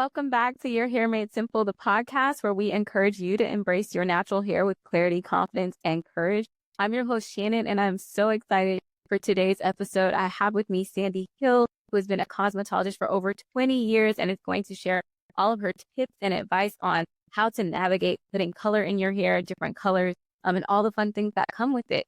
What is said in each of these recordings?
welcome back to Your Hair Made Simple, the podcast where we encourage you to embrace your natural hair with clarity, confidence, and courage. I'm your host, Shannon, and I'm so excited for today's episode. I have with me Sandy Hill, who has been a cosmetologist for over 20 years and is going to share all of her tips and advice on how to navigate putting color in your hair, different colors, and all the fun things that come with it.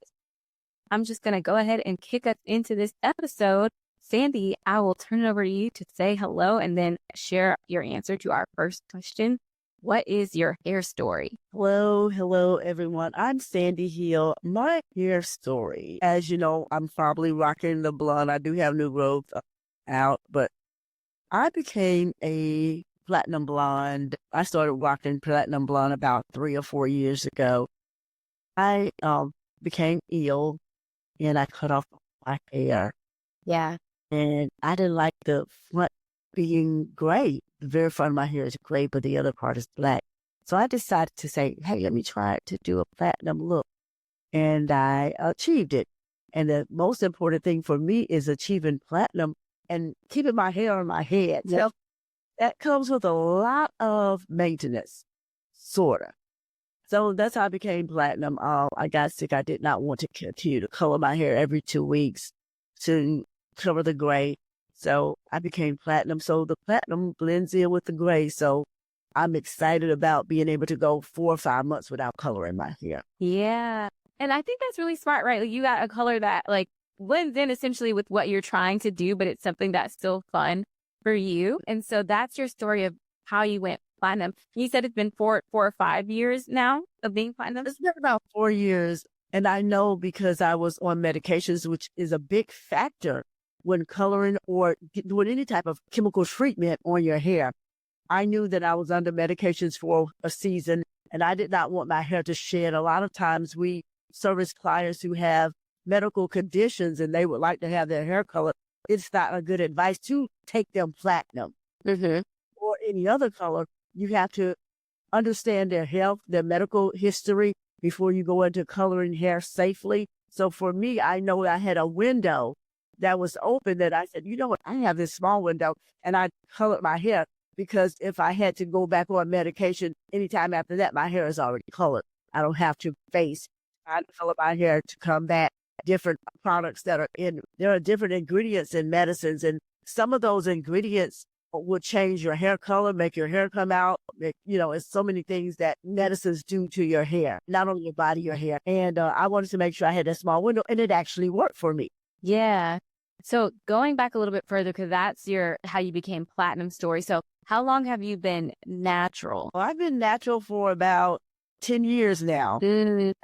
I'm just going to go ahead and kick us into this episode. Sandy, I will turn it over to you to say hello and then share your answer to our first question. What is your hair story? Hello, everyone. I'm Sandy Hill. My hair story, as you know, I'm probably rocking the blonde. I do have new growth out, but I became a platinum blonde. I started rocking platinum blonde about 3 or 4 years ago. I became ill and I cut off my hair. Yeah. And I didn't like the front being gray. The very front of my hair is gray, but the other part is black. So I decided to say, hey, let me try to do a platinum look. And I achieved it. And the most important thing for me is achieving platinum and keeping my hair on my head. Yep. So that comes with a lot of maintenance, sort of. So that's how I became platinum. I got sick. I did not want to continue to color my hair every 2 weeks to cover the gray. So I became platinum. So the platinum blends in with the gray. So I'm excited about being able to go 4 or 5 months without coloring my hair. Yeah. And I think that's really smart, right? Like you got a color that like blends in essentially with what you're trying to do, but it's something that's still fun for you. And so that's your story of how you went platinum. You said it's been 4 or 5 years now of being platinum? It's been about 4 years. And I know because I was on medications, which is a big factor when coloring or doing any type of chemical treatment on your hair. I knew that I was under medications for a season and I did not want my hair to shed. A lot of times we service clients who have medical conditions and they would like to have their hair colored. It's not a good advice to take them platinum or any other color. You have to understand their health, their medical history before you go into coloring hair safely. So for me, I know I had a window that was open that I said, you know what, I have this small window and I colored my hair because if I had to go back on medication anytime after that, my hair is already colored. I don't have to face trying to color my hair to combat different products that are in. There are different ingredients in medicines and some of those ingredients will change your hair color, make your hair come out. It's so many things that medicines do to your hair, not only your body, your hair. And I wanted to make sure I had that small window and it actually worked for me. Yeah. So going back a little bit further, because that's how you became platinum story. So how long have you been natural? Well, I've been natural for about 10 years now.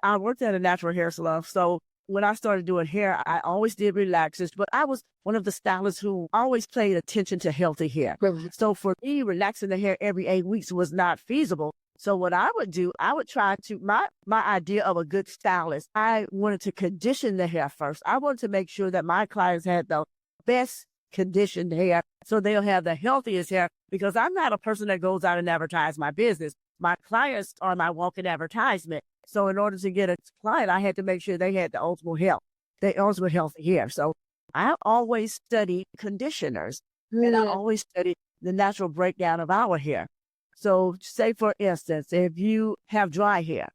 I worked at a natural hair salon. So when I started doing hair, I always did relaxers, but I was one of the stylists who always paid attention to healthy hair. So for me, relaxing the hair every 8 weeks was not feasible. So what I would do, I would try to, my idea of a good stylist, I wanted to condition the hair first. I wanted to make sure that my clients had the best conditioned hair so they'll have the healthiest hair because I'm not a person that goes out and advertise my business. My clients are my walking advertisement. So in order to get a client, I had to make sure they had the ultimate health, healthy hair. So I always studied conditioners and I always studied the natural breakdown of our hair. So say, for instance, if you have dry hair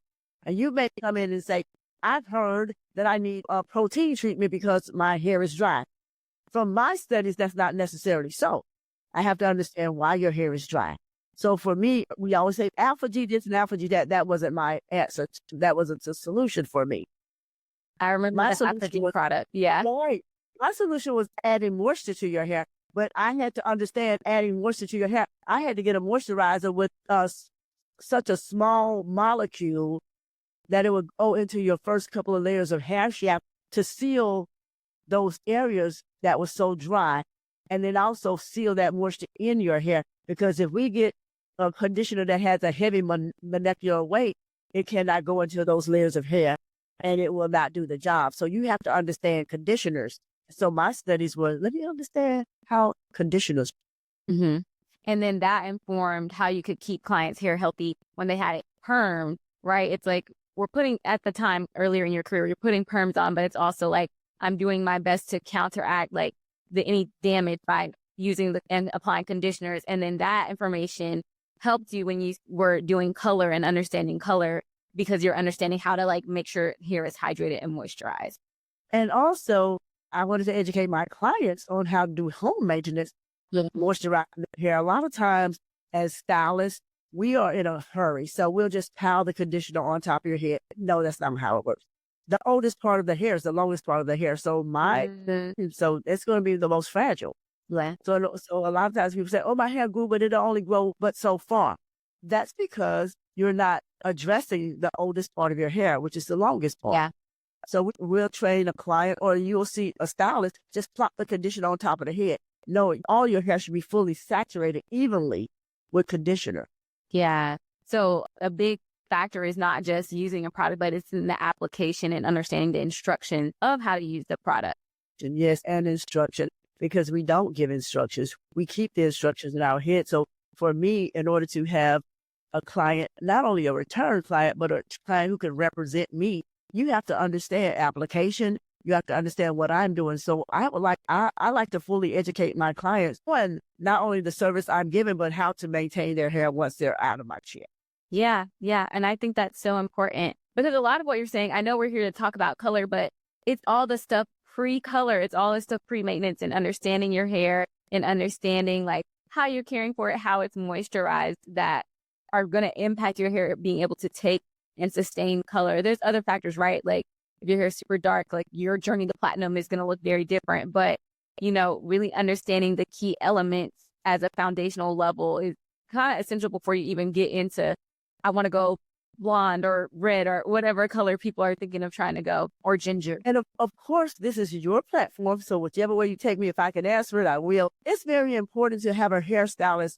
and you may come in and say, I've heard that I need a protein treatment because my hair is dry. From my studies, that's not necessarily so. I have to understand why your hair is dry. So for me, we always say alpha G this and alpha G that. That wasn't my answer. That wasn't the solution for me. I remember my alpha G product. Yeah. Right. My solution was adding moisture to your hair. But I had to understand adding moisture to your hair. I had to get a moisturizer with such a small molecule that it would go into your first couple of layers of hair shaft to seal those areas that were so dry. And then also seal that moisture in your hair. Because if we get a conditioner that has a heavy molecular weight, it cannot go into those layers of hair and it will not do the job. So you have to understand conditioners. So my studies were, let me understand how conditioners. And then that informed how you could keep clients' hair healthy when they had it permed, right? It's like we're putting, at the time earlier in your career, you're putting perms on, but it's also like I'm doing my best to counteract like any damage by using and applying conditioners. And then that information helped you when you were doing color and understanding color, because you're understanding how to like make sure hair is hydrated and moisturized. And also, I wanted to educate my clients on how to do home maintenance, moisturize the hair. A lot of times as stylists, we are in a hurry. So we'll just pile the conditioner on top of your head. No, that's not how it works. The oldest part of the hair is the longest part of the hair. So so it's going to be the most fragile. Yeah. So a lot of times people say, oh, my hair grew, but it'll only grow but so far. That's because you're not addressing the oldest part of your hair, which is the longest part. Yeah. So we'll train a client, or you'll see a stylist just plop the conditioner on top of the head, knowing all your hair should be fully saturated evenly with conditioner. Yeah. So a big factor is not just using a product, but it's in the application and understanding the instruction of how to use the product. Yes, and instruction, because we don't give instructions. We keep the instructions in our head. So for me, in order to have a client, not only a return client, but a client who can represent me, you have to understand application. You have to understand what I'm doing. So I like to fully educate my clients on not only the service I'm giving, but how to maintain their hair once they're out of my chair. Yeah. Yeah. And I think that's so important, because a lot of what you're saying, I know we're here to talk about color, but it's all the stuff pre-color. It's all the stuff pre-maintenance and understanding your hair and understanding like how you're caring for it, how it's moisturized, that are going to impact your hair being able to take and sustain color. There's other factors, right? Like if your hair is super dark, like your journey to platinum is going to look very different. But, you know, really understanding the key elements as a foundational level is kind of essential before you even get into, I want to go blonde or red or whatever color people are thinking of trying to go, or ginger. And of course, this is your platform. So whichever way you take me, if I can answer it, I will. It's very important to have a hairstylist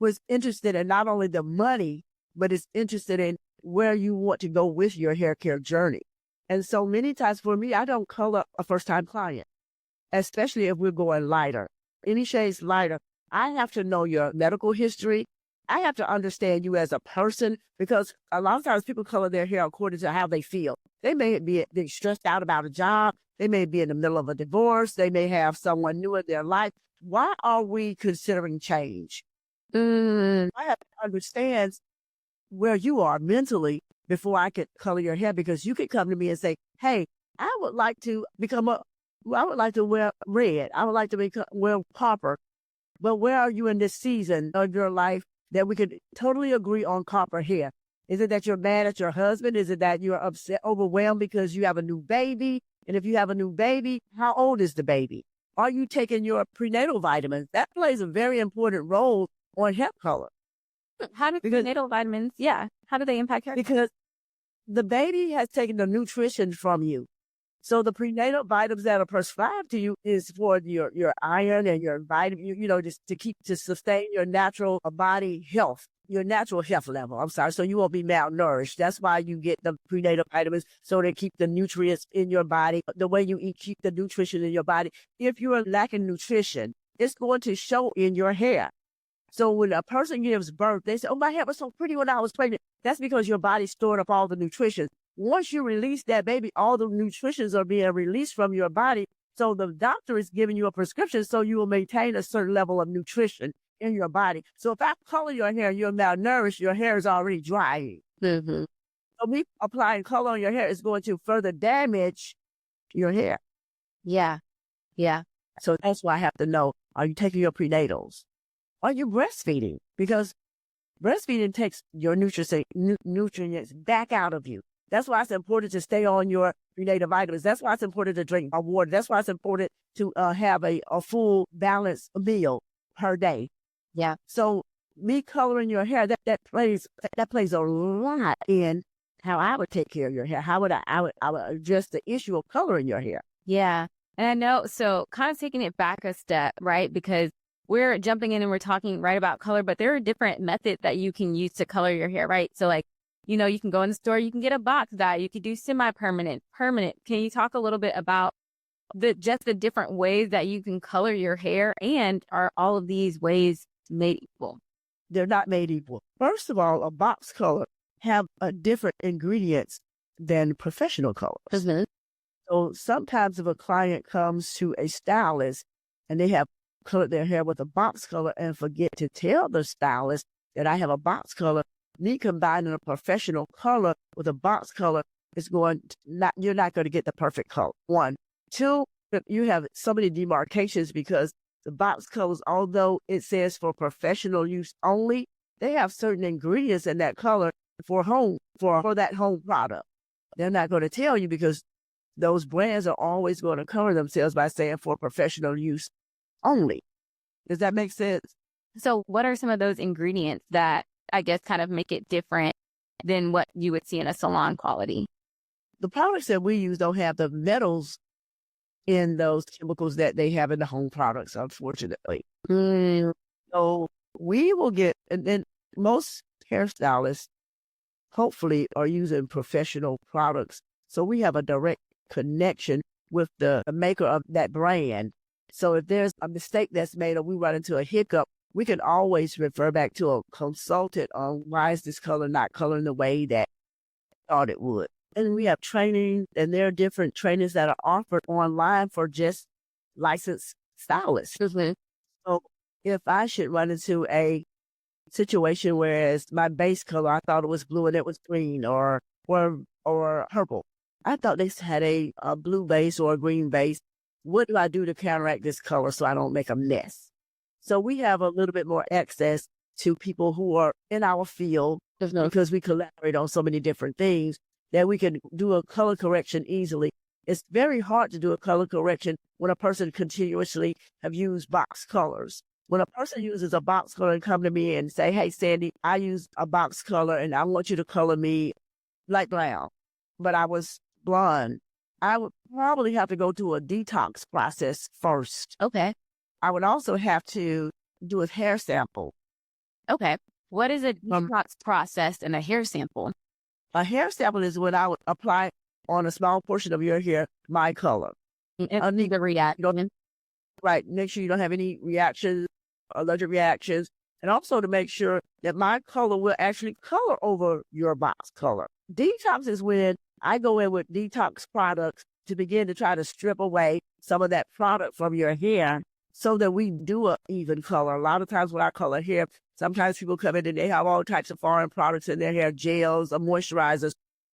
who is interested in not only the money, but is interested in where you want to go with your hair care journey. And so many times for me, I don't color a first-time client, especially if we're going lighter. Any shades lighter, I have to know your medical history. I have to understand you as a person, because a lot of times people color their hair according to how they feel. They may be stressed out about a job. They may be in the middle of a divorce. They may have someone new in their life. Why are we considering change? I have to understand where you are mentally before I could color your hair, because you could come to me and say, hey, I would like to wear red. I would like to wear copper. But where are you in this season of your life that we could totally agree on copper hair? Is it that you're mad at your husband? Is it that you're upset, overwhelmed because you have a new baby? And if you have a new baby, how old is the baby? Are you taking your prenatal vitamins? That plays a very important role on hair color. How do prenatal vitamins, how do they impact hair? Because the baby has taken the nutrition from you. So the prenatal vitamins that are prescribed to you is for your iron and your vitamin, just to sustain your natural body health, your natural health level. I'm sorry. So you won't be malnourished. That's why you get the prenatal vitamins, so they keep the nutrients in your body. The way you eat, keep the nutrition in your body. If you are lacking nutrition, it's going to show in your hair. So when a person gives birth, they say, oh, my hair was so pretty when I was pregnant. That's because your body stored up all the nutrition. Once you release that baby, all the nutritions are being released from your body. So the doctor is giving you a prescription so you will maintain a certain level of nutrition in your body. So if I color your hair, you're malnourished, your hair is already drying. Mm-hmm. So me applying color on your hair is going to further damage your hair. Yeah. Yeah. So that's why I have to know, are you taking your prenatals? Are you breastfeeding? Because breastfeeding takes your nutrients back out of you. That's why it's important to stay on your prenatal vitamins. That's why it's important to drink water. That's why it's important to have a full balanced meal per day. Yeah. So me coloring your hair, that plays a lot in how I would take care of your hair. How would I would address the issue of coloring your hair? Yeah. And I know, so kind of taking it back a step, right? Because we're jumping in and we're talking right about color, but there are different methods that you can use to color your hair, right? So like, you can go in the store, you can get a box dye, you could do semi-permanent, permanent. Can you talk a little bit about the different ways that you can color your hair, and are all of these ways made equal? They're not made equal. First of all, a box color have different ingredients than professional colors. Mm-hmm. So sometimes if a client comes to a stylist and they have color their hair with a box color and forget to tell the stylist that I have a box color. Me combining a professional color with a box color is you're not going to get the perfect color. One. Two, you have so many demarcations because the box colors, although it says for professional use only, they have certain ingredients in that color for that home product. They're not going to tell you because those brands are always going to cover themselves by saying for professional use only. Does that make sense? So what are some of those ingredients that I guess kind of make it different than what you would see in a salon quality? The products that we use don't have the metals in those chemicals that they have in the home products, unfortunately. So we will get, and then most hairstylists hopefully are using professional products. So we have a direct connection with the maker of that brand. So if there's a mistake that's made or we run into a hiccup, we can always refer back to a consultant on why is this color not coloring the way that I thought it would. And we have training, and there are different trainings that are offered online for just licensed stylists. So if I should run into a situation whereas my base color, I thought it was blue and it was green or purple. I thought they had a blue base or a green base. What do I do to counteract this color so I don't make a mess? So we have a little bit more access to people who are in our field because we collaborate on so many different things that we can do a color correction easily. It's very hard to do a color correction when a person continuously have used box colors. When a person uses a box color and come to me and say, hey, Sandy, I use a box color and I want you to color me light brown, but I was blonde, I would probably have to go through a detox process first. Okay. I would also have to do a hair sample. Okay. What is a detox process and a hair sample? A hair sample is when I would apply on a small portion of your hair my color. The reaction. Right. Make sure you don't have any reactions, allergic reactions, and also to make sure that my color will actually color over your box color. Detox is when I go in with detox products to begin to try to strip away some of that product from your hair so that we do an even color. A lot of times when I color hair, sometimes people come in and they have all types of foreign products in their hair, gels or moisturizers.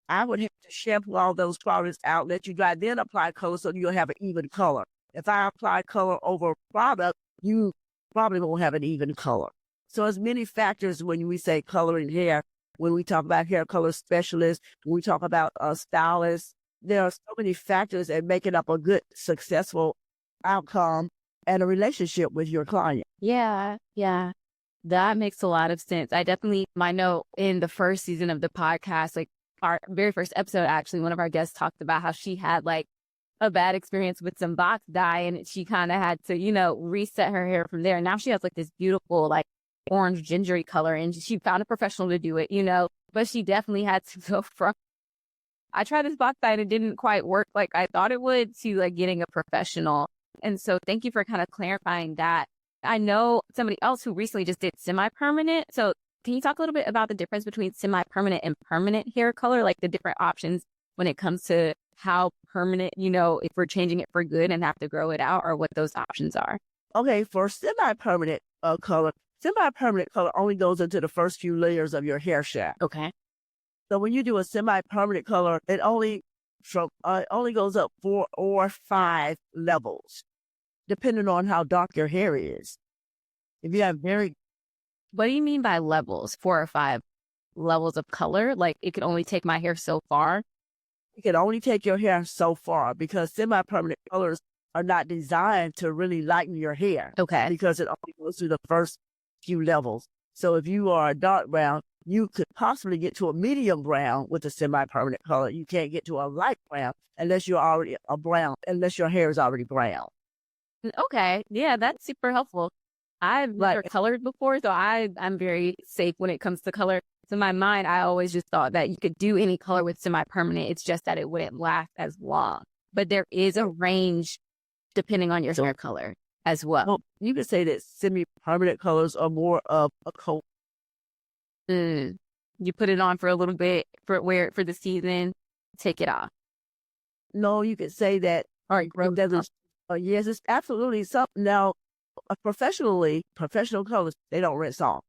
I would have to shampoo all those products out, let you dry, then apply color so you'll have an even color. If I apply color over product, you probably won't have an even color. So there's many factors when we say coloring hair. When we talk about hair color specialists, when we talk about stylists, there are so many factors in making up a good, successful outcome and a relationship with your client. Yeah. That makes a lot of sense. I know in the first season of the podcast, like our very first episode, actually, one of our guests talked about how she had like a bad experience with some box dye and she kind of had to, reset her hair from there. And now she has like this beautiful, like orange gingery color and she found a professional to do it, but she definitely had to go from, I tried this box dye and it didn't quite work like I thought it would, to like getting a professional. And so thank you for kind of clarifying that. I know somebody else who recently just did semi-permanent. So can you talk a little bit about the difference between semi-permanent and permanent hair color, like the different options when it comes to how permanent, if we're changing it for good and have to grow it out, or what those options are? Okay, for semi-permanent color only goes into the first few layers of your hair shaft. Okay. So when you do a semi-permanent color, it only goes up 4 or 5 levels, depending on how dark your hair is. If you have What do you mean by levels? 4 or 5 levels of color? Like it can only take my hair so far? It can only take your hair so far because semi-permanent colors are not designed to really lighten your hair. Okay. Because it only goes through the first few levels. So if you are a dark brown, you could possibly get to a medium brown with a semi-permanent color. You can't get to a light brown unless you're already unless your hair is already brown. Okay. Yeah, that's super helpful. I've never colored before, so I'm very safe when it comes to color. So in my mind, I always just thought that you could do any color with semi-permanent. It's just that it wouldn't last as long. But there is a range depending on your hair color as well. You could say that semi-permanent colors are more of a coat. You put it on for a little bit for the season, take it off. No, you could say that. All right, yes, it's absolutely something. Now, professional colors, they don't rinse off.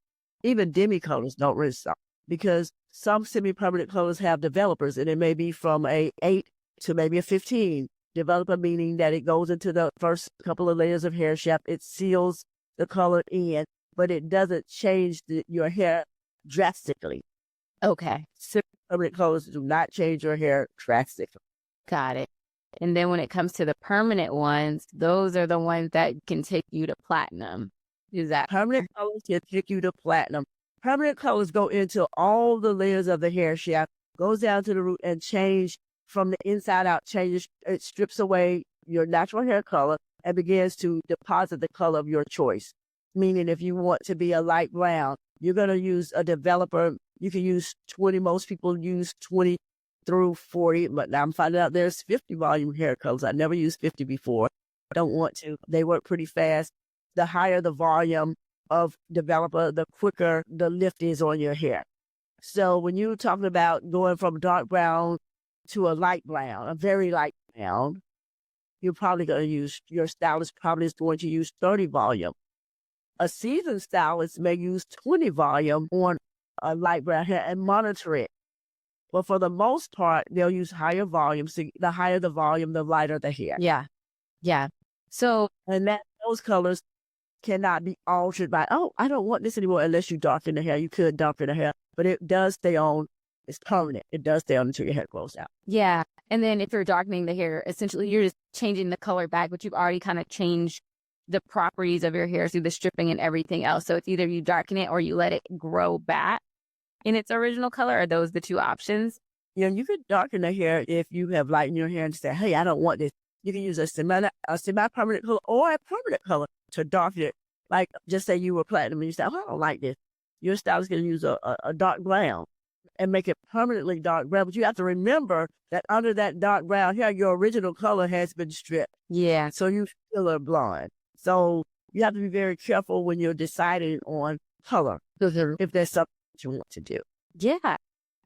Even demi colors don't rinse off because some semi-permanent colors have developers, and it may be from a 8 to maybe a 15. Developer meaning that it goes into the first couple of layers of hair shaft. It seals the color in, but it doesn't change your hair drastically. Okay. Semi-permanent colors do not change your hair drastically. Got it. And then when it comes to the permanent ones, those are the ones that can take you to platinum. Is that permanent colors can take you to platinum? Permanent colors go into all the layers of the hair shaft, goes down to the root and change from the inside out, changes, it strips away your natural hair color and begins to deposit the color of your choice. Meaning if you want to be a light brown, you're going to use a developer. You can use 20. Most people use 20 through 40, but now I'm finding out there's 50 volume hair colors. I never used 50 before. Don't want to. They work pretty fast. The higher the volume of developer, the quicker the lift is on your hair. So when you're talking about going from dark brown to a light brown, a very light brown, you're probably going to use, your stylist probably is going to use 30 volume. A seasoned stylist may use 20 volume on a light brown hair and monitor it. But for the most part, they'll use higher volume. So the higher the volume, the lighter the hair. Yeah. Yeah. So, and those colors cannot be altered by, oh, I don't want this anymore unless you darken the hair. You could darken the hair, but it does stay on. It's permanent. It does stay on until your hair grows out. Yeah. And then if you're darkening the hair, essentially you're just changing the color back, but you've already kind of changed the properties of your hair through the stripping and everything else. So it's either you darken it or you let it grow back in its original color. Are those the two options? Yeah, you could darken the hair if you have light in your hair and say, hey, I don't want this. You can use a semi-permanent color or a permanent color to darken it. Like, just say you were platinum and you say, oh, I don't like this. Your stylist can use a dark brown and make it permanently dark brown. But you have to remember that under that dark brown hair, your original color has been stripped. Yeah. So you still are blonde. So you have to be very careful when you're deciding on color, if there's something that you want to do. Yeah,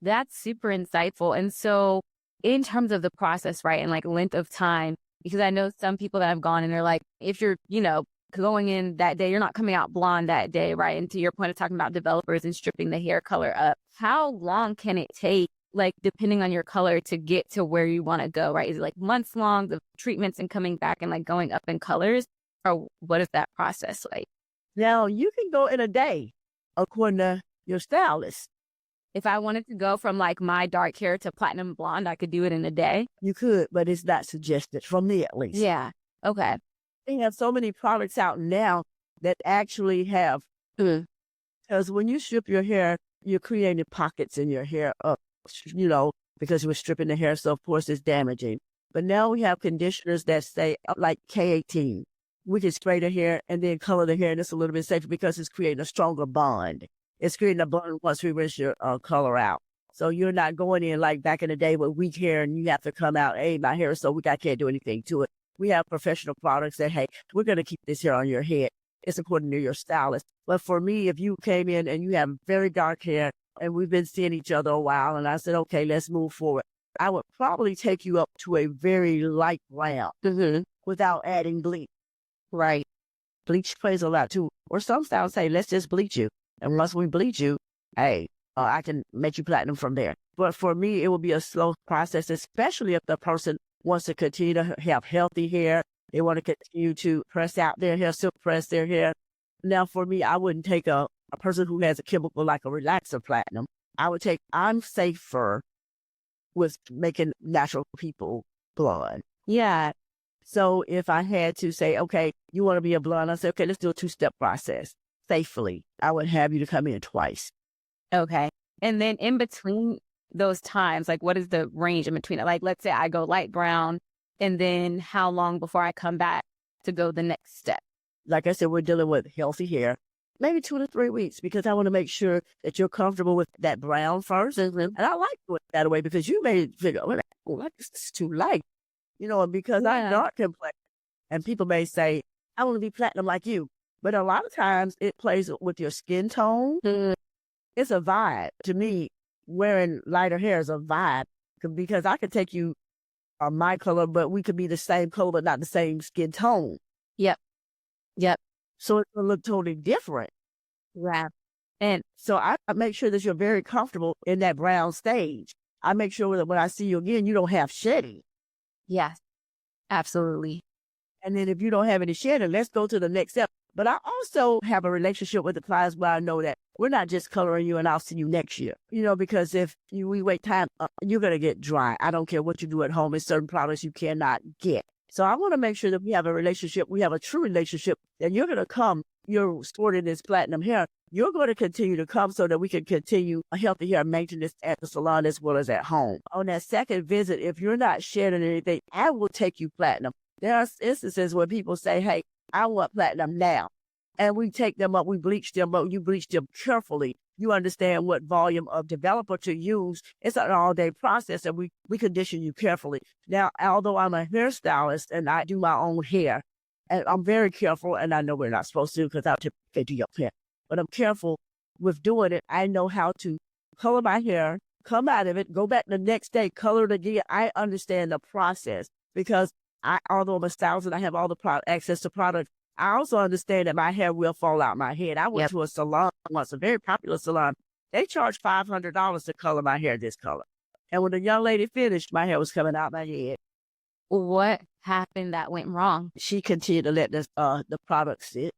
that's super insightful. And so in terms of the process, right, and like length of time, because I know some people that have gone and they're like, if you're, going in that day, you're not coming out blonde that day, right? And to your point of talking about developers and stripping the hair color up, how long can it take, like depending on your color, to get to where you want to go, right? Is it like months long of treatments and coming back and like going up in colors? Or what is that process like? Now, you can go in a day, according to your stylist. If I wanted to go from like my dark hair to platinum blonde, I could do it in a day? You could, but it's not suggested, from me at least. Yeah. Okay. They have so many products out now that actually have, because when you strip your hair, you're creating pockets in your hair up, because you were stripping the hair, so of course it's damaging. But now we have conditioners that say, like K18, we can spray the hair and then color the hair, and it's a little bit safer because it's creating a stronger bond. It's creating a bond once we rinse your color out. So you're not going in like back in the day with weak hair and you have to come out, hey, my hair is so weak, I can't do anything to it. We have professional products that, hey, we're going to keep this hair on your head. It's according to your stylist. But for me, if you came in and you have very dark hair and we've been seeing each other a while and I said, okay, let's move forward, I would probably take you up to a very light brown without adding bleach. Right. Bleach plays a lot too. Or some styles say, let's just bleach you. And once we bleach you, hey, I can make you platinum from there. But for me, it will be a slow process, especially if the person wants to continue to have healthy hair. They want to continue to press out their hair, silk press their hair. Now, for me, I wouldn't take a person who has a chemical like a relaxer platinum. I'm safer with making natural people blonde. Yeah. So if I had to say, okay, you want to be a blonde, I say, okay, let's do a 2-step process safely. I would have you to come in twice. Okay. And then in between those times, like what is the range in between it? Like, let's say I go light brown, and then how long before I come back to go the next step? Like I said, we're dealing with healthy hair, maybe 2 to 3 weeks, because I want to make sure that you're comfortable with that brown first. And I like it that way because you may figure, oh, this is too light, and because I'm dark complexion, and people may say, I want to be platinum like you. But a lot of times it plays with your skin tone. It's a vibe. To me, wearing lighter hair is a vibe because I could take you my color, but we could be the same color, but not the same skin tone. Yep. So it's going to look totally different. Yeah. And So I make sure that you're very comfortable in that brown stage. I make sure that when I see you again, you don't have shedding. yes, absolutely. And then if you don't have any shedding, let's go to the next step. But I also have a relationship with the clients where I know that we're not just coloring you and I'll see you next year. Because if we wait time, you're going to get dry. I don't care what you do at home. There's certain products you cannot get. So I want to make sure that we have a relationship. We have a true relationship, and you're going to come. You're sporting this platinum hair. You're going to continue to come so that we can continue a healthy hair maintenance at the salon as well as at home. On that second visit, if you're not shedding anything, I will take you platinum. There are instances where people say, hey, I want platinum now. And we take them up, we bleach them, but you bleach them carefully. You understand what volume of developer to use. It's an all-day process, and we condition you carefully. Now, although I'm a hairstylist and I do my own hair, and I'm very careful, and I know we're not supposed to because I'll typically do your hair, but I'm careful with doing it. I know how to color my hair, come out of it, go back the next day, color it again. I understand the process because although I'm a stylist and I have all the access to products, I also understand that my hair will fall out my head. I went to a salon once, a very popular salon. They charged $500 to color my hair this color. And when the young lady finished, my hair was coming out my head. What happened that went wrong? She continued to let the product sit.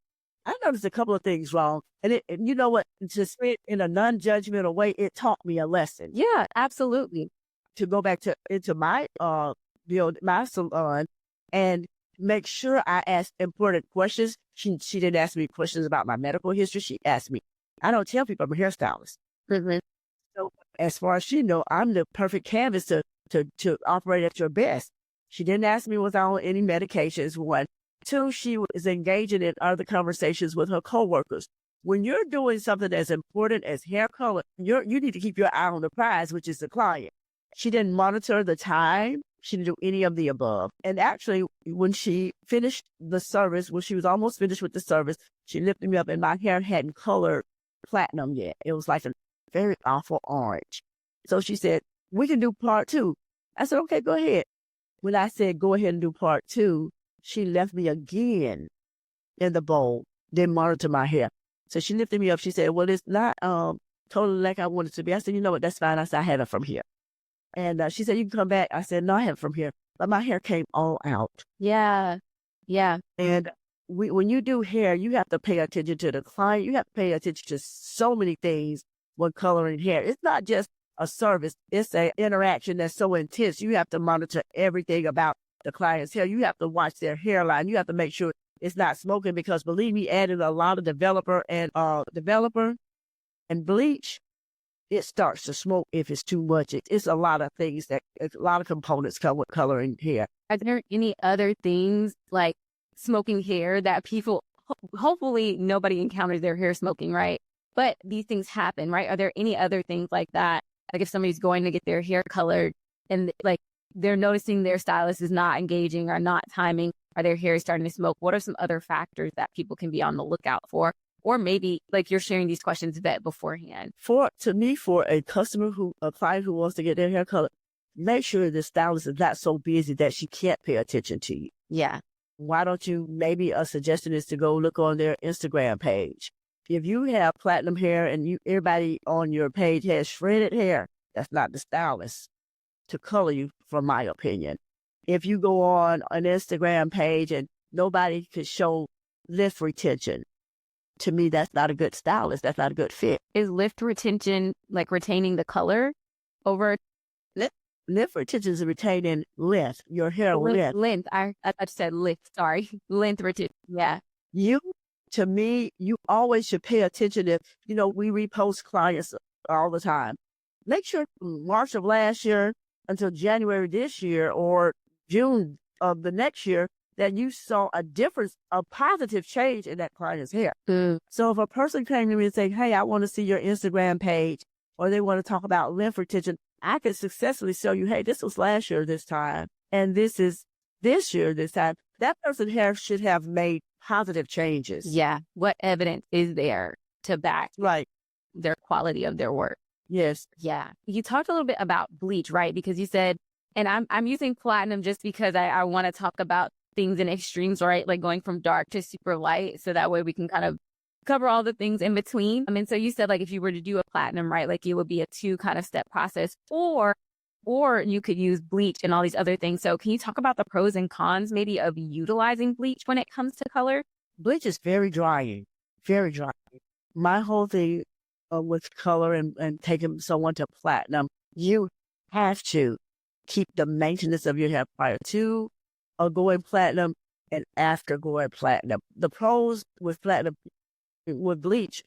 I noticed a couple of things wrong. And you know what? Just in a non-judgmental way, it taught me a lesson. Yeah, absolutely. To go back into my my salon and make sure I ask important questions. She didn't ask me questions about my medical history. She asked me. I don't tell people I'm a hairstylist. Mm-hmm. So as far as she know, I'm the perfect canvas to operate at your best. She didn't ask me was I on any medications. 1. 2, she was engaging in other conversations with her coworkers. When you're doing something as important as hair color, you need to keep your eye on the prize, which is the client. She didn't monitor the time. She didn't do any of the above. And actually, when she finished the service, when she was almost finished with the service, she lifted me up and my hair hadn't colored platinum yet. It was like a very awful orange. So she said, we can do part 2. I said, okay, go ahead. When I said, go ahead and do part 2, she left me again in the bowl, didn't monitor my hair. So she lifted me up. She said, well, it's not totally like I wanted it to be. I said, you know what? That's fine. I said, I had it from here. And she said, you can come back. I said, no, I have it from here. But my hair came all out. Yeah. Yeah. And when you do hair, you have to pay attention to the client. You have to pay attention to so many things when coloring hair. It's not just a service. It's an interaction that's so intense. You have to monitor everything about the client's hair. You have to watch their hairline. You have to make sure it's not smoking because, believe me, adding a lot of developer and bleach, it starts to smoke if it's too much. It's a lot of things a lot of components come with coloring hair. Are there any other things like smoking hair that people, hopefully nobody encounters their hair smoking, right? But these things happen, right? Are there any other things like that? Like if somebody's going to get their hair colored and like they're noticing their stylist is not engaging or not timing, or their hair is starting to smoke, what are some other factors that people can be on the lookout for? Or maybe like you're sharing these questions beforehand. For a client who wants to get their hair colored, make sure the stylist is not so busy that she can't pay attention to you. Yeah. Why don't you, maybe a suggestion is to go look on their Instagram page. If you have platinum hair and everybody on your page has shredded hair, that's not the stylist to color you, from my opinion. If you go on an Instagram page and nobody could show lift retention, to me, that's not a good stylist. That's not a good fit. Is lift retention like retaining the color over? Lift retention is retaining length, your hair length. Length. I said lift. Sorry. Length retention. Yeah. To me, you always should pay attention if, we repost clients all the time. Make sure March of last year until January this year or June of the next year that you saw a difference, a positive change in that client's hair. So if a person came to me and said, hey, I want to see your Instagram page, or they want to talk about lymph retention, I could successfully show you, hey, this was last year this time, and this is this year this time. That person's hair should have made positive changes. Yeah. What evidence is there to back their quality of their work? Yes. Yeah. You talked a little bit about bleach, right? Because you said, and I'm using platinum just because I want to talk about things in extremes, right? Like going from dark to super light. So that way we can kind of cover all the things in between. I mean, so you said like if you were to do a platinum, right, like it would be a 2 kind of step process, or you could use bleach and all these other things. So can you talk about the pros and cons maybe of utilizing bleach when it comes to color? Bleach is very drying, very drying. My whole thing with color and taking someone to platinum, you have to keep the maintenance of your hair prior to going platinum and after going platinum. The pros with platinum, with bleach,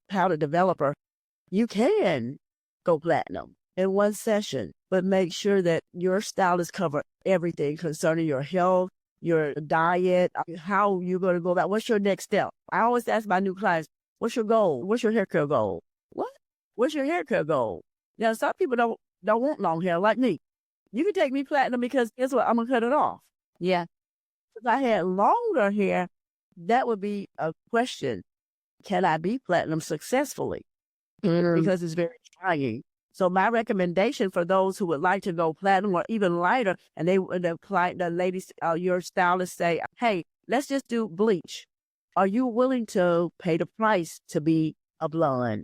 powder developer, you can go platinum in one session, but make sure that your stylist cover everything concerning your health, your diet, how you're going to go about, what's your next step. I always ask my new clients, what's your goal? What's your hair care goal? What? What's your hair care goal? Now, some people don't want long hair like me. You can take me platinum because guess what? I'm going to cut it off. Yeah. If I had longer hair, that would be a question. Can I be platinum successfully? Because it's very trying. So my recommendation for those who would like to go platinum or even lighter, and the ladies, your stylist say, hey, let's just do bleach. Are you willing to pay the price to be a blonde?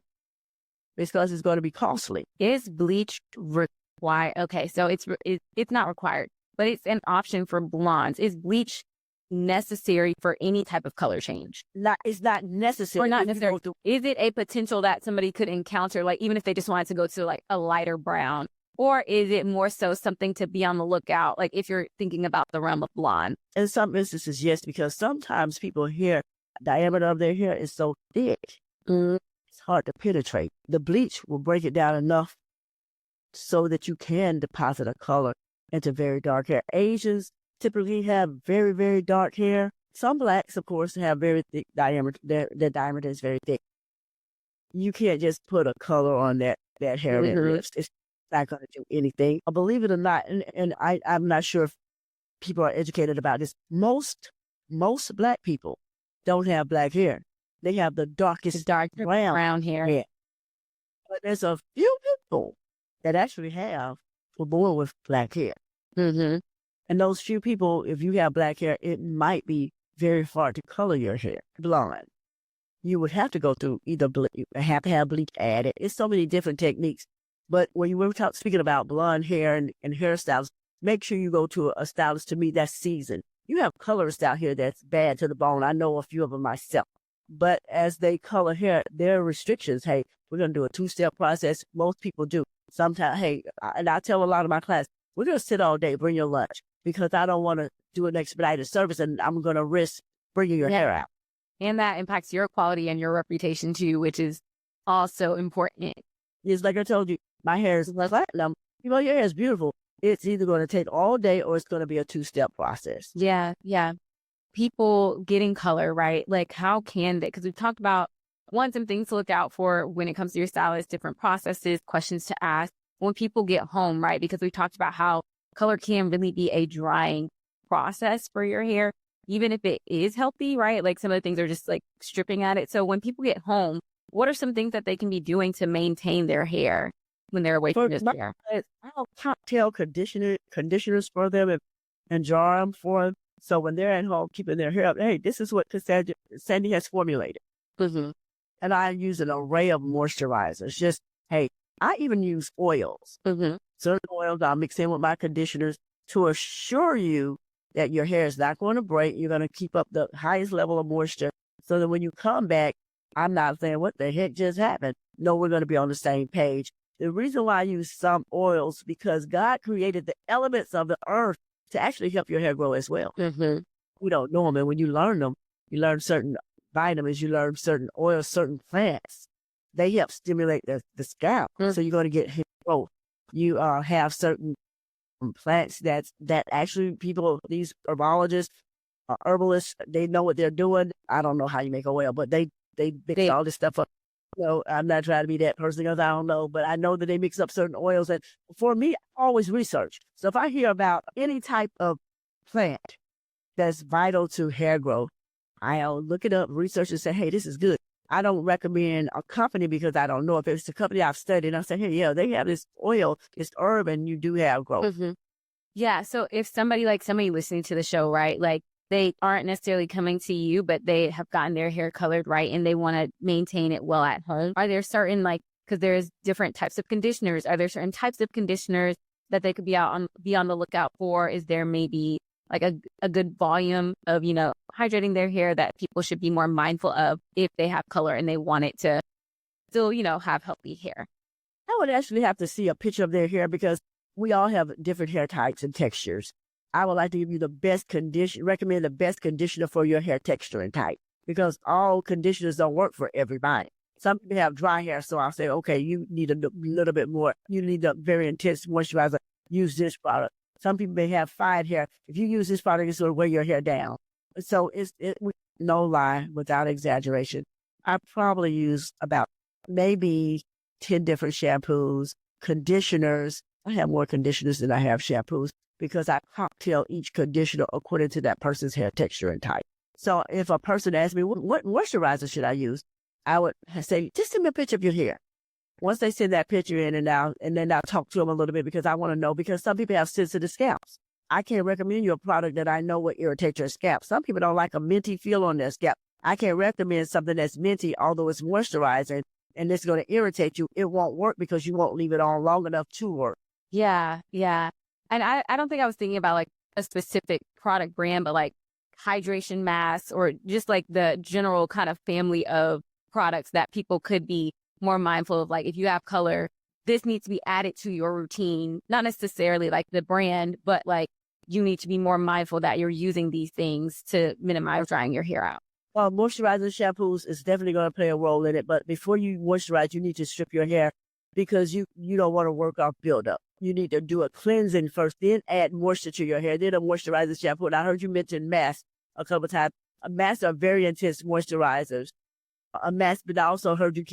Because it's going to be costly. Is bleach required? Okay, so it's not required, but it's an option for blondes. Is bleach necessary for any type of color change? It's not necessary. Or not necessary. Is it a potential that somebody could encounter, like even if they just wanted to go to like a lighter brown? Or is it more so something to be on the lookout, like if you're thinking about the realm of blonde? In some instances, yes, because sometimes people hair, diameter of their hair is so thick, it's hard to penetrate. The bleach will break it down enough so that you can deposit a color into very dark hair. Asians typically have very, very dark hair. Some blacks, of course, have very thick diameter. Their diameter is very thick. You can't just put a color on that hair that lips. It's not going to do anything. Believe it or not, and I'm not sure if people are educated about this. Most black people don't have black hair. They have the darkest brown hair. But there's a few people that actually were born with black hair. Mm-hmm. And those few people, if you have black hair, it might be very hard to color your hair blonde. You would have to go through either have to have bleach added. It's so many different techniques. But when you were speaking about blonde hair and hairstyles, make sure you go to a stylist to me that's seasoned. You have colorists out here that's bad to the bone. I know a few of them myself. But as they color hair, there are restrictions. Hey, we're going to do a 2-step process. Most people do. Sometimes, and I tell a lot of my class, we're going to sit all day, bring your lunch, because I don't want to do an expedited service and I'm going to risk bringing your hair out. And that impacts your quality and your reputation too, which is also important. It's like I told you, my hair is platinum. Your hair is beautiful. It's either going to take all day or it's going to be a 2-step process. Yeah. People getting color, right? Like how can they, because we've talked about some things to look out for when it comes to your stylist, different processes, questions to ask when people get home, right? Because we talked about how color can really be a drying process for your hair, even if it is healthy, right? Like some of the things are just like stripping at it. So when people get home, what are some things that they can be doing to maintain their hair when they're away from this hair? I'll cocktail conditioners for them and jar them for them. So when they're at home keeping their hair up, hey, this is what Sandy has formulated. Mm-hmm. And I use an array of moisturizers. I even use oils. Mm-hmm. Certain oils I'll mix in with my conditioners to assure you that your hair is not going to break. You're going to keep up the highest level of moisture so that when you come back, I'm not saying what the heck just happened. No, we're going to be on the same page. The reason why I use some oils, because God created the elements of the earth to actually help your hair grow as well. Mm-hmm. We don't know them. And when you learn them, you learn certain vitamins, you learn certain oils, certain plants. They help stimulate the scalp. Mm-hmm. So you're going to get hair growth. You have certain plants that actually these herbologists, herbalists, they know what they're doing. I don't know how you make a oil, but they mix all this stuff up. No, I'm not trying to be that person because I don't know, but I know that they mix up certain oils. And for me, I always research. So if I hear about any type of plant that's vital to hair growth, I'll look it up, research and say, hey, this is good. I don't recommend a company because I don't know if it's a company I've studied. And I say, hey, yeah, they have this oil, this herb, and you do have growth. Mm-hmm. Yeah. So if somebody listening to the show, right, like they aren't necessarily coming to you, but they have gotten their hair colored right and they want to maintain it well at home, are there certain because there's different types of conditioners, are there certain types of conditioners that they could be on the lookout for? Is there maybe like a good volume of, hydrating their hair that people should be more mindful of if they have color and they want it to still, have healthy hair? I would actually have to see a picture of their hair because we all have different hair types and textures. I would like to give you recommend the best conditioner for your hair texture and type because all conditioners don't work for everybody. Some people have dry hair, so I'll say, okay, you need a little bit more. You need a very intense moisturizer. Use this product. Some people may have fine hair. If you use this product, it's going to weigh your hair down. So no lie, without exaggeration, I probably use about maybe 10 different shampoos, conditioners. I have more conditioners than I have shampoos because I cocktail each conditioner according to that person's hair texture and type. So if a person asks me, what moisturizer should I use? I would say, just send me a picture of your hair. Once they send that picture in and then I'll talk to them a little bit because I want to know, because some people have sensitive scalps. I can't recommend you a product that I know will irritate your scalp. Some people don't like a minty feel on their scalp. I can't recommend something that's minty, although it's moisturizing and it's going to irritate you. It won't work because you won't leave it on long enough to work. Yeah. Yeah. And I don't think I was thinking about like a specific product brand, but like hydration masks or just like the general kind of family of products that people could be more mindful of. Like if you have color, this needs to be added to your routine, not necessarily like the brand, but like you need to be more mindful that you're using these things to minimize drying your hair out. Well, moisturizing shampoos is definitely going to play a role in it. But before you moisturize, you need to strip your hair because you don't want to work off buildup. You need to do a cleansing first, then add moisture to your hair, then a moisturizing shampoo. And I heard you mention masks a couple of times. Masks are very intense moisturizers. A mask, but I also heard you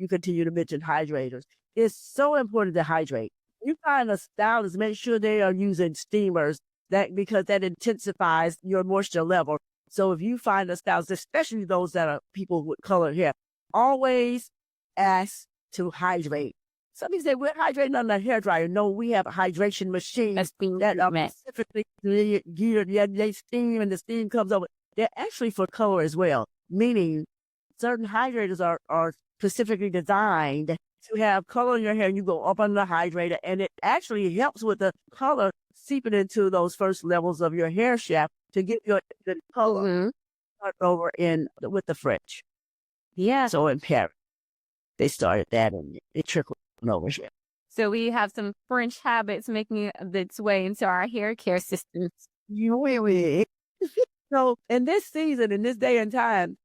continue to mention hydrators. It's so important to hydrate. You find a stylist, make sure they are using steamers because that intensifies your moisture level. So if you find a stylist, especially those that are people with colored hair, always ask to hydrate. Some people say we're hydrating on the hair dryer. No, we have a hydration machine that are specifically geared. Yeah, they steam and the steam comes over. They're actually for color as well, meaning certain hydrators are specifically designed to have color in your hair. You go up on the hydrator, and it actually helps with the color seeping into those first levels of your hair shaft to get your good color over in with the French. Yeah. So in Paris, they started that, and it trickled over. So we have some French habits making its way into our hair care systems. So in this season, in this day and time,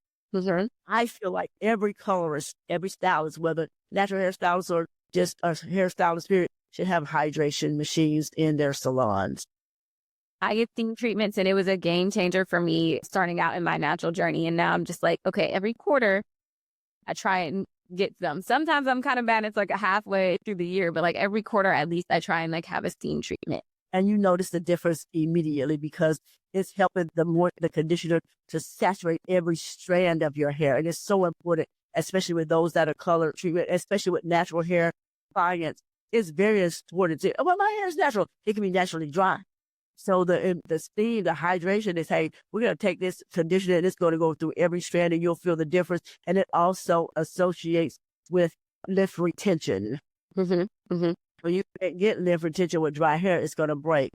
I feel like every colorist, every stylist, whether natural hairstylist or just a hairstylist period, should have hydration machines in their salons. I get steam treatments and it was a game changer for me starting out in my natural journey. And now I'm just like, okay, every quarter I try and get them. Sometimes I'm kind of bad. It's like a halfway through the year, but like every quarter at least I try and like have a steam treatment. And you notice the difference immediately because it's helping the conditioner to saturate every strand of your hair. And it's so important, especially with those that are color treatment, especially with natural hair clients. It's very important to, well, my hair is natural. It can be naturally dry. So the steam, the hydration is, hey, we're going to take this conditioner and it's going to go through every strand and you'll feel the difference. And it also associates with lymph retention. When you get lymph retention with dry hair, it's going to break.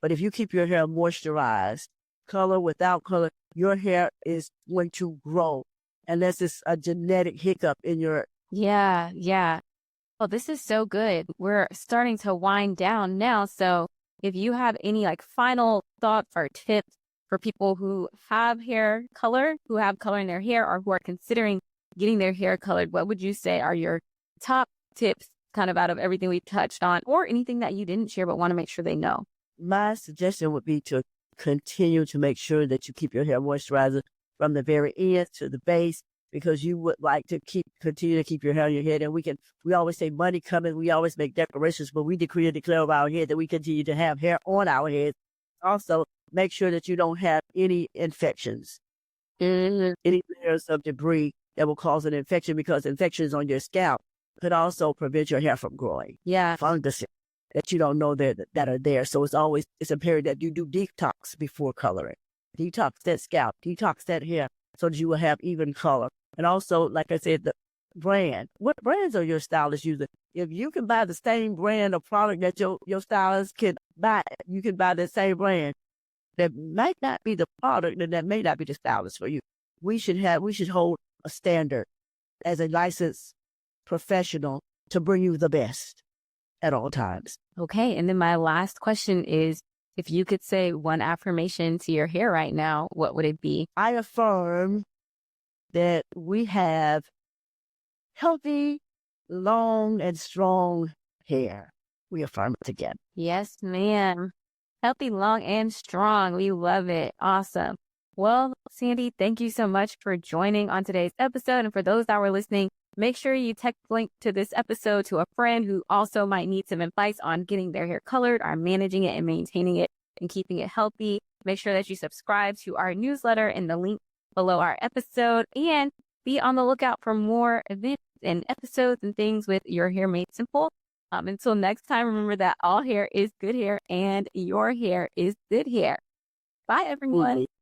But if you keep your hair moisturized, color without color, your hair is going to grow unless it's a genetic hiccup in your... Yeah. Well, this is so good. We're starting to wind down now. So if you have any like final thoughts or tips for people who have hair color, who have color in their hair, or who are considering getting their hair colored, what would you say are your top tips kind of out of everything we've touched on, or anything that you didn't share but want to make sure they know? My suggestion would be to continue to make sure that you keep your hair moisturized from the very end to the base, because you would like to continue to keep your hair on your head. And we always say money coming. We always make declarations, but we decree and declare over our head that we continue to have hair on our heads. Also, make sure that you don't have any infections, any layers of debris that will cause an infection, because infections on your scalp could also prevent your hair from growing. Yeah. Fungus. that you don't know that are there. So it's imperative that you do detox before coloring. Detox that scalp, detox that hair, so that you will have even color. And also, like I said, the brand. What brands are your stylists using? If you can buy the same brand of product that your stylist can buy, you can buy the same brand. That might not be the product, and that may not be the stylist for you. We should hold a standard as a licensed professional to bring you the best at all times. Okay. And then my last question is, if you could say one affirmation to your hair right now, what would it be? I affirm that we have healthy, long, and strong hair. We affirm it again. Yes, ma'am. Healthy, long, and strong. We love it. Awesome. Well, Sandy, thank you so much for joining on today's episode. And for those that were listening, make sure you text link to this episode to a friend who also might need some advice on getting their hair colored or managing it and maintaining it and keeping it healthy. Make sure that you subscribe to our newsletter in the link below our episode, and be on the lookout for more events and episodes and things with Your Hair Made Simple. Until next time, remember that all hair is good hair and your hair is good hair. Bye, everyone.